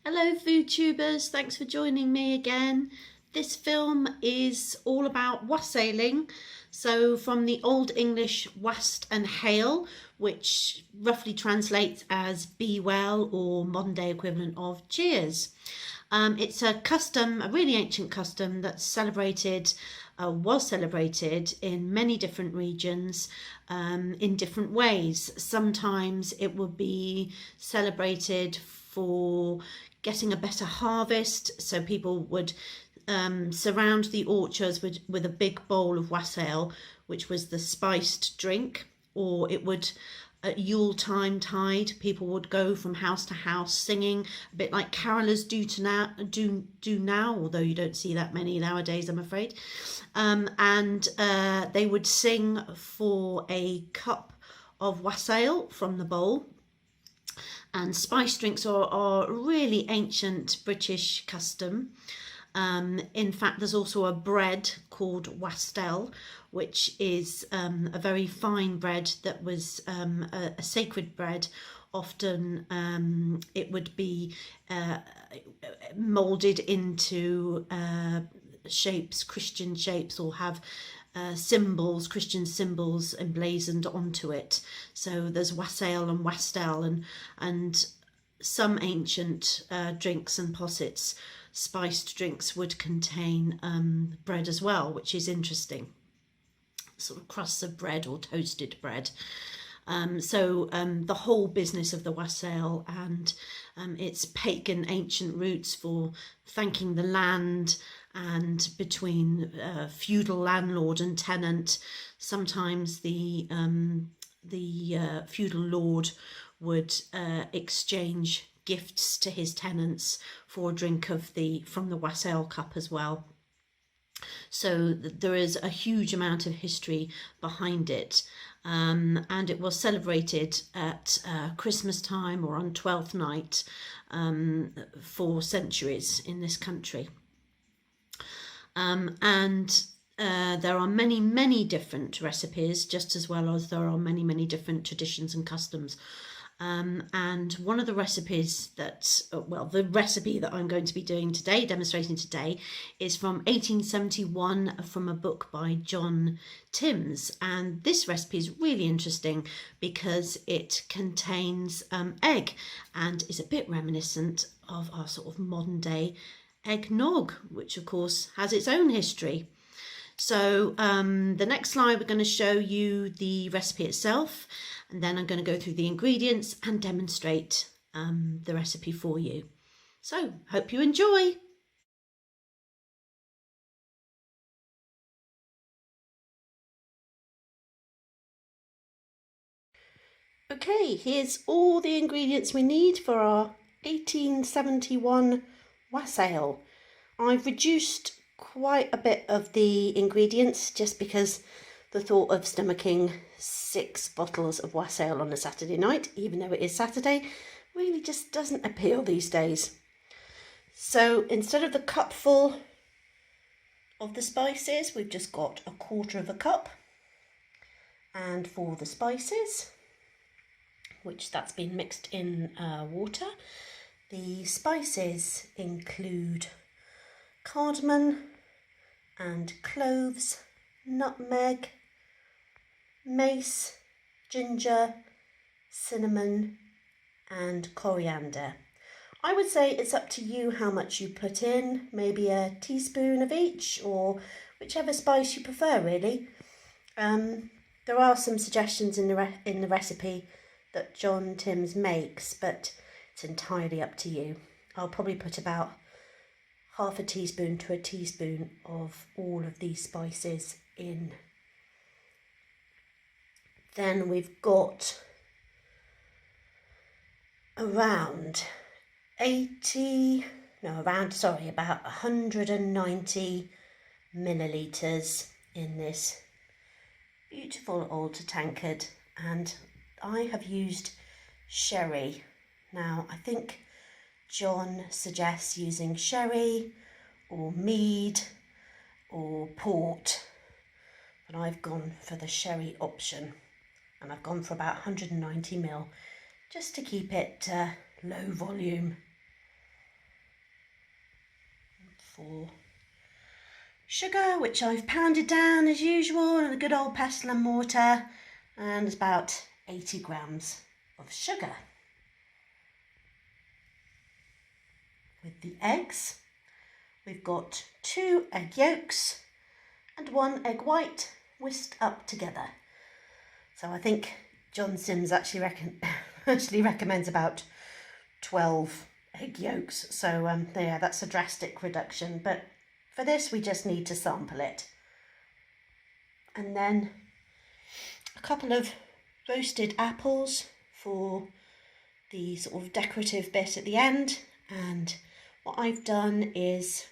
Hello food tubers, thanks for joining me again. This film is all about wassailing, so from the Old English wast and hail, which roughly translates as be well, or modern day equivalent of cheers. It's a custom, a really ancient custom that's was celebrated in many different regions in different ways. Sometimes it would be celebrated for getting a better harvest, so people would surround the orchards with a big bowl of wassail, which was the spiced drink, or it would at Yuletide, people would go from house to house singing, a bit like carolers do now, although you don't see that many nowadays, I'm afraid. And they would sing for a cup of wassail from the bowl. And spice drinks are a really ancient British custom. In fact, there's also a bread called wastel, which is a very fine bread that was a sacred bread. Often it would be moulded into shapes, Christian shapes, or have symbols, Christian symbols emblazoned onto it. So there's wassail and wastel, and some ancient drinks and possets, spiced drinks, would contain bread as well, which is interesting. Sort of crusts of bread or toasted bread. The whole business of the wassail and its pagan ancient roots for thanking the land, and between feudal landlord and tenant, sometimes the feudal lord would exchange gifts to his tenants for a drink from the wassail cup as well. So there is a huge amount of history behind it, and it was celebrated at Christmas time or on Twelfth Night for centuries in this country. There are many different recipes, just as well as there are many different traditions and customs. And one of the recipes the recipe that I'm going to be demonstrating today, is from 1871 from a book by John Timms. And this recipe is really interesting because it contains egg and is a bit reminiscent of our sort of modern day eggnog, which of course has its own history. So the next slide, we're going to show you the recipe itself, and then I'm going to go through the ingredients and demonstrate the recipe for you. So hope you enjoy. Okay, here's all the ingredients we need for our 1871 wassail. I've reduced quite a bit of the ingredients just because the thought of stomaching 6 bottles of wassail on a Saturday night, even though it is Saturday, really just doesn't appeal these days. So instead of the cupful of the spices, we've just got 1/4 cup. And for the spices, which that's been mixed in water, the spices include cardamom and cloves, nutmeg, mace, ginger, cinnamon and coriander. I would say it's up to you how much you put in, maybe a teaspoon of each, or whichever spice you prefer really. There are some suggestions in the recipe that John Timms makes, but it's entirely up to you. I'll probably put about 1/2 teaspoon to a teaspoon of all of these spices in. Then we've got about 190 millilitres in this beautiful old tankard, and I have used sherry. Now I think John suggests using sherry or mead or port, but I've gone for the sherry option, and I've gone for about 190 ml just to keep it low volume. for sugar, which I've pounded down as usual in a good old pestle and mortar, and it's about 80 grams of sugar. With the eggs, we've got 2 egg yolks and 1 egg white whisked up together. So I think John Sims actually recommends about 12 egg yolks. So yeah, that's a drastic reduction. But for this, we just need to sample it. And then a couple of roasted apples for the sort of decorative bit at the end. And what I've done is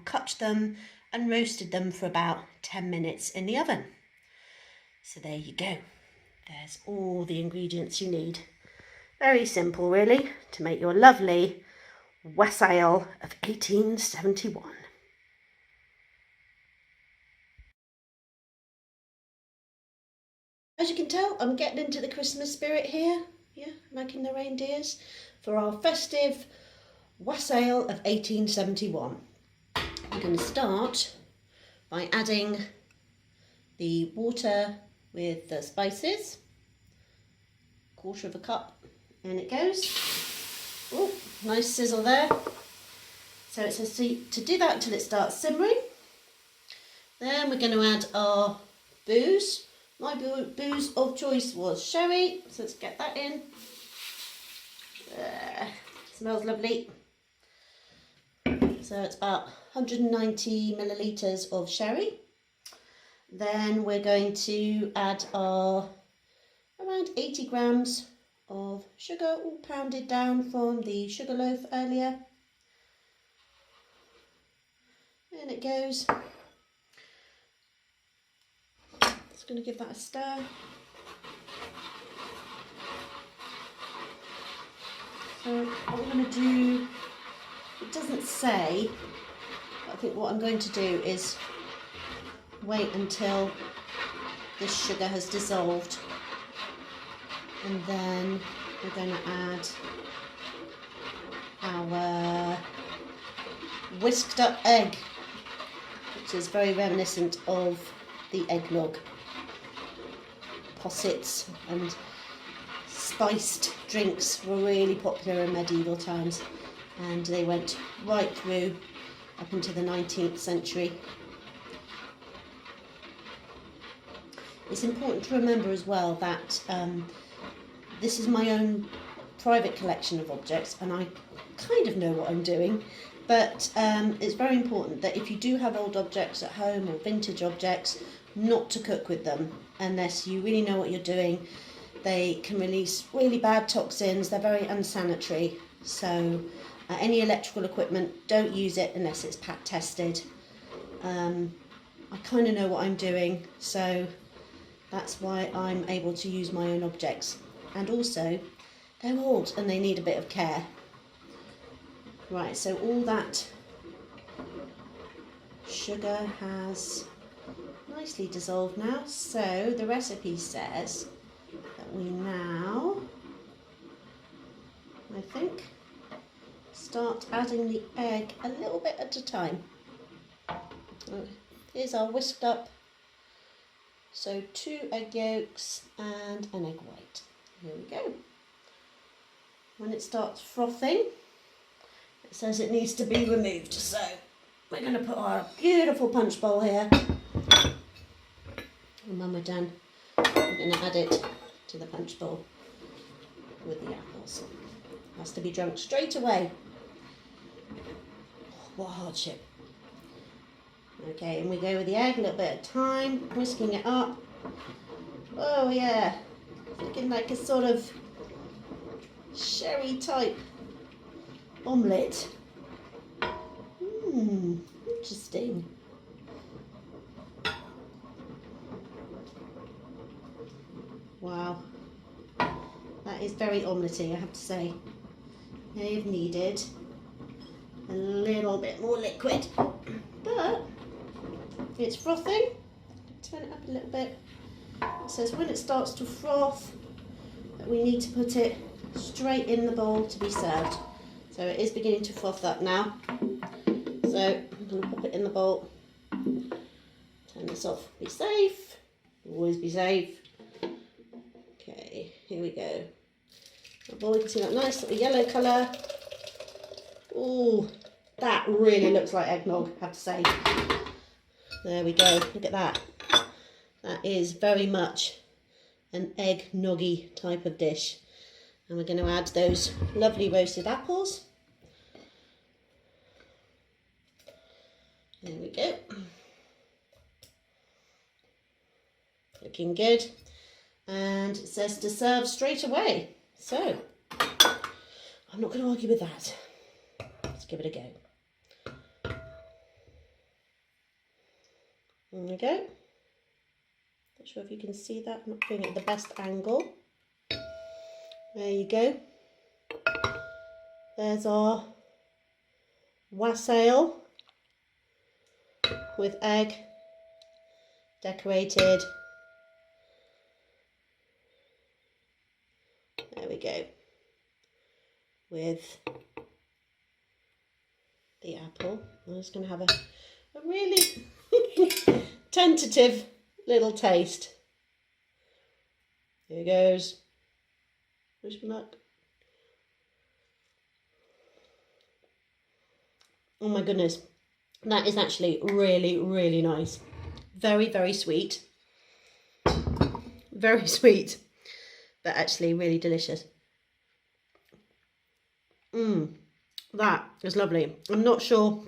cut them and roasted them for about 10 minutes in the oven. So there you go. There's all the ingredients you need. Very simple, really, to make your lovely wassail of 1871. As you can tell, I'm getting into the Christmas spirit here. Yeah, making the reindeers for our festive wassail of 1871. I'm going to start by adding the water with the spices. 1/4 cup, and it goes. Oh, nice sizzle there. So it says to do that until it starts simmering. Then we're going to add our booze. My booze of choice was sherry, so let's get that in. Smells lovely. So it's about 190 millilitres of sherry. Then we're going to add our around 80 grams of sugar, all pounded down from the sugar loaf earlier. And it goes. Just going to give that a stir. So what we're going to do, it doesn't say, but I think what I'm going to do is wait until the sugar has dissolved, and then we're going to add our whisked up egg, which is very reminiscent of the eggnog. Possets and spiced drinks were really popular in medieval times, and they went right through up into the 19th century. It's important to remember as well that this is my own private collection of objects, and I kind of know what I'm doing, but it's very important that if you do have old objects at home or vintage objects, not to cook with them unless you really know what you're doing. They can release really bad toxins, they're very unsanitary, so any electrical equipment, don't use it unless it's pat tested. I kind of know what I'm doing, so that's why I'm able to use my own objects. And also, they're old and they need a bit of care. Right, so all that sugar has nicely dissolved now. So the recipe says that we now, I think, start adding the egg a little bit at a time. Here's our whisked up. So 2 egg yolks and an egg white. Here we go. When it starts frothing, it says it needs to be removed. So we're going to put our beautiful punch bowl here. And when we're done, we're going to add it to the punch bowl with the apples. It has to be drunk straight away. What a hardship. Okay, and we go with the egg a little bit at a time, whisking it up. Oh yeah, looking like a sort of sherry type omelette. Interesting. Wow, that is very omelette-y, I have to say. May have needed a little bit more liquid, but it's frothing. Turn it up a little bit. It says when it starts to froth that we need to put it straight in the bowl to be served. So it is beginning to froth up now. So So I'm going to pop it in the bowl. Turn this off. Be safe. Always be safe. Okay, here we go. Oh, you can see that nice little yellow colour. Ooh, that really looks like eggnog, I have to say. There we go, look at that. That is very much an egg-noggy type of dish. And we're going to add those lovely roasted apples. There we go. Looking good. And it says to serve straight away. So, I'm not going to argue with that. Let's give it a go. There we go. Not sure if you can see that. I'm not doing it at the best angle. There you go. There's our wassail with egg decorated. There we go. With the apple. I'm just going to have a really tentative little taste. Here goes. Wish me luck. Oh my goodness. That is actually really, really nice. Very, very sweet. Very sweet. But actually really delicious. That is lovely. I'm not sure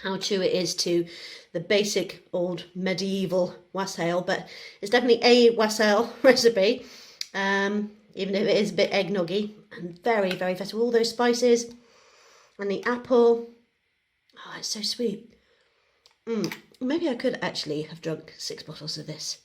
how true it is to the basic old medieval wassail, but it's definitely a wassail recipe, even if it is a bit eggnoggy and very, very festive. All those spices and the apple. Oh, it's so sweet. Maybe I could actually have drunk 6 bottles of this.